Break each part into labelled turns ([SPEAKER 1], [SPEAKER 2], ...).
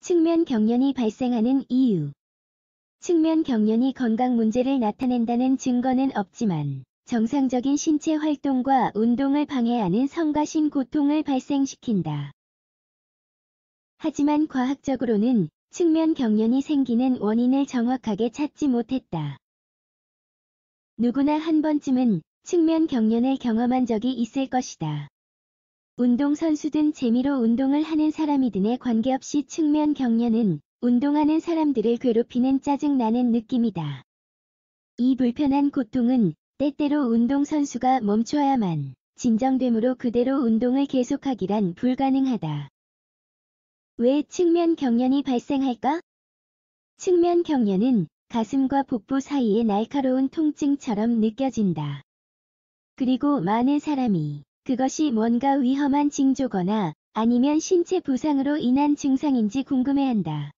[SPEAKER 1] 측면 경련이 발생하는 이유. 측면 경련이 건강 문제를 나타낸다는 증거는 없지만 정상적인 신체 활동과 운동을 방해하는 성가신 고통을 발생시킨다. 하지만 과학적으로는 측면 경련이 생기는 원인을 정확하게 찾지 못했다. 누구나 한 번쯤은 측면 경련을 경험한 적이 있을 것이다. 운동선수든 재미로 운동을 하는 사람이든에 관계없이 측면 경련은 운동하는 사람들을 괴롭히는 짜증나는 느낌이다. 이 불편한 고통은 때때로 운동선수가 멈춰야만 진정되므로 그대로 운동을 계속하기란 불가능하다. 왜 측면 경련이 발생할까? 측면 경련은 가슴과 복부 사이의 날카로운 통증처럼 느껴진다. 그리고 많은 사람이 그것이 뭔가 위험한 징조거나 아니면 신체 부상으로 인한 증상인지 궁금해한다.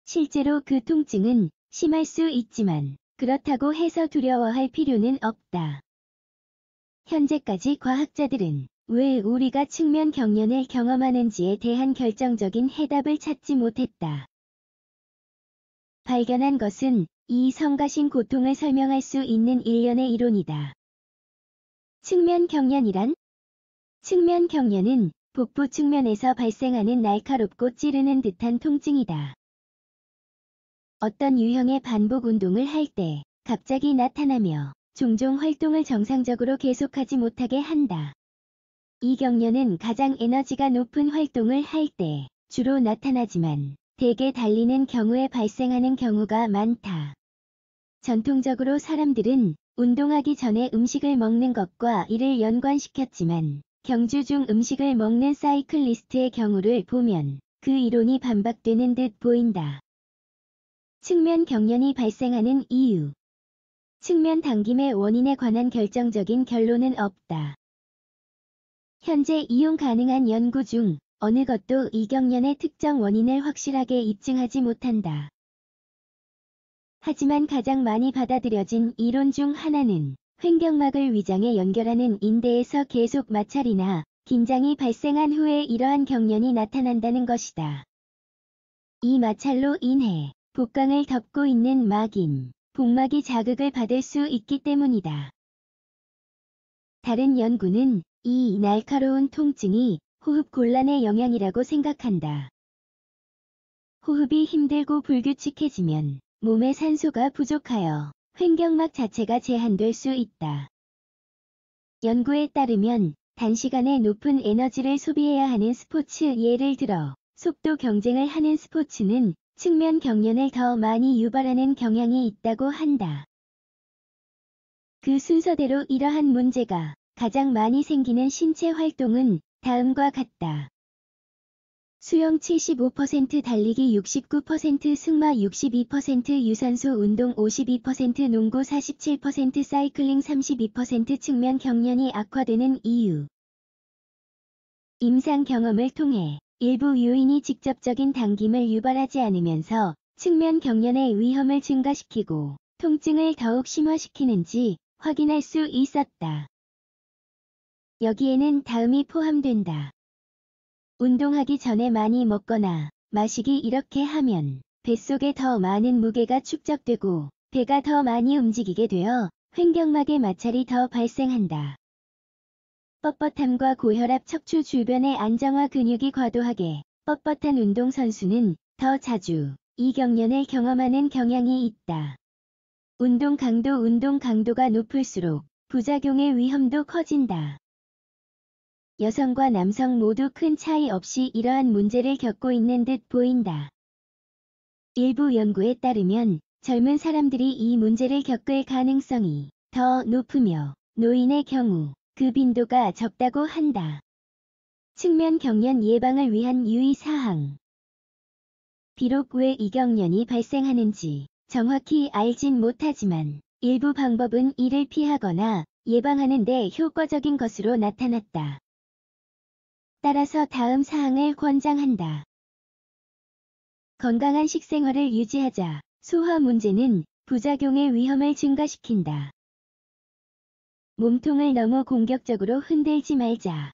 [SPEAKER 1] 실제로 그 통증은 심할 수 있지만 그렇다고 해서 두려워할 필요는 없다. 현재까지 과학자들은 왜 우리가 측면 경련을 경험하는지에 대한 결정적인 해답을 찾지 못했다. 발견한 것은 이 성가신 고통을 설명할 수 있는 일련의 이론이다. 측면 경련이란? 측면 경련은 복부 측면에서 발생하는 날카롭고 찌르는 듯한 통증이다. 어떤 유형의 반복 운동을 할 때 갑자기 나타나며 종종 활동을 정상적으로 계속하지 못하게 한다. 이 경련은 가장 에너지가 높은 활동을 할 때 주로 나타나지만 대개 달리는 경우에 발생하는 경우가 많다. 전통적으로 사람들은 운동하기 전에 음식을 먹는 것과 이를 연관시켰지만 경주 중 음식을 먹는 사이클리스트의 경우를 보면 그 이론이 반박되는 듯 보인다. 측면 경련이 발생하는 이유. 측면 당김의 원인에 관한 결정적인 결론은 없다. 현재 이용 가능한 연구 중 어느 것도 이 경련의 특정 원인을 확실하게 입증하지 못한다. 하지만 가장 많이 받아들여진 이론 중 하나는 횡격막을 위장에 연결하는 인대에서 계속 마찰이나 긴장이 발생한 후에 이러한 경련이 나타난다는 것이다. 이 마찰로 인해 복강을 덮고 있는 막인 복막이 자극을 받을 수 있기 때문이다. 다른 연구는 이 날카로운 통증이 호흡 곤란의 영향이라고 생각한다. 호흡이 힘들고 불규칙해지면 몸에 산소가 부족하여 횡격막 자체가 제한될 수 있다. 연구에 따르면 단시간에 높은 에너지를 소비해야 하는 스포츠, 예를 들어 속도 경쟁을 하는 스포츠는 측면 경련을 더 많이 유발하는 경향이 있다고 한다. 그 순서대로 이러한 문제가 가장 많이 생기는 신체 활동은 다음과 같다. 수영 75%, 달리기 69%, 승마 62%, 유산소 운동 52%, 농구 47%, 사이클링 32%. 측면 경련이 악화되는 이유. 임상 경험을 통해 일부 요인이 직접적인 당김을 유발하지 않으면서 측면 경련의 위험을 증가시키고 통증을 더욱 심화시키는지 확인할 수 있었다. 여기에는 다음이 포함된다. 운동하기 전에 많이 먹거나 마시기, 이렇게 하면 뱃속에 더 많은 무게가 축적되고 배가 더 많이 움직이게 되어 횡격막의 마찰이 더 발생한다. 뻣뻣함과 고혈압, 척추 주변의 안정화, 근육이 과도하게 뻣뻣한 운동선수는 더 자주 이 경련을 경험하는 경향이 있다. 운동 강도가 높을수록 부작용의 위험도 커진다. 여성과 남성 모두 큰 차이 없이 이러한 문제를 겪고 있는 듯 보인다. 일부 연구에 따르면 젊은 사람들이 이 문제를 겪을 가능성이 더 높으며 노인의 경우 그 빈도가 적다고 한다. 측면 경련 예방을 위한 유의사항. 비록 왜 이 경련이 발생하는지 정확히 알진 못하지만 일부 방법은 이를 피하거나 예방하는 데 효과적인 것으로 나타났다. 따라서 다음 사항을 권장한다. 건강한 식생활을 유지하자. 소화 문제는 부작용의 위험을 증가시킨다. 몸통을 너무 공격적으로 흔들지 말자.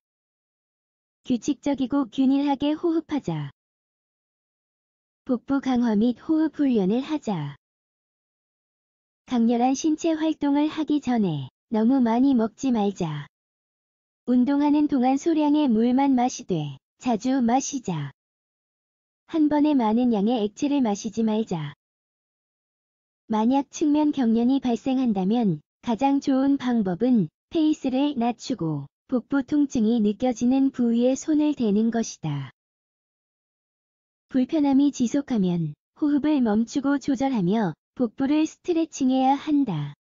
[SPEAKER 1] 규칙적이고 균일하게 호흡하자. 복부 강화 및 호흡 훈련을 하자. 강렬한 신체 활동을 하기 전에 너무 많이 먹지 말자. 운동하는 동안 소량의 물만 마시되 자주 마시자. 한 번에 많은 양의 액체를 마시지 말자. 만약 측면 경련이 발생한다면 가장 좋은 방법은 페이스를 낮추고 복부 통증이 느껴지는 부위에 손을 대는 것이다. 불편함이 지속하면 호흡을 멈추고 조절하며 복부를 스트레칭해야 한다.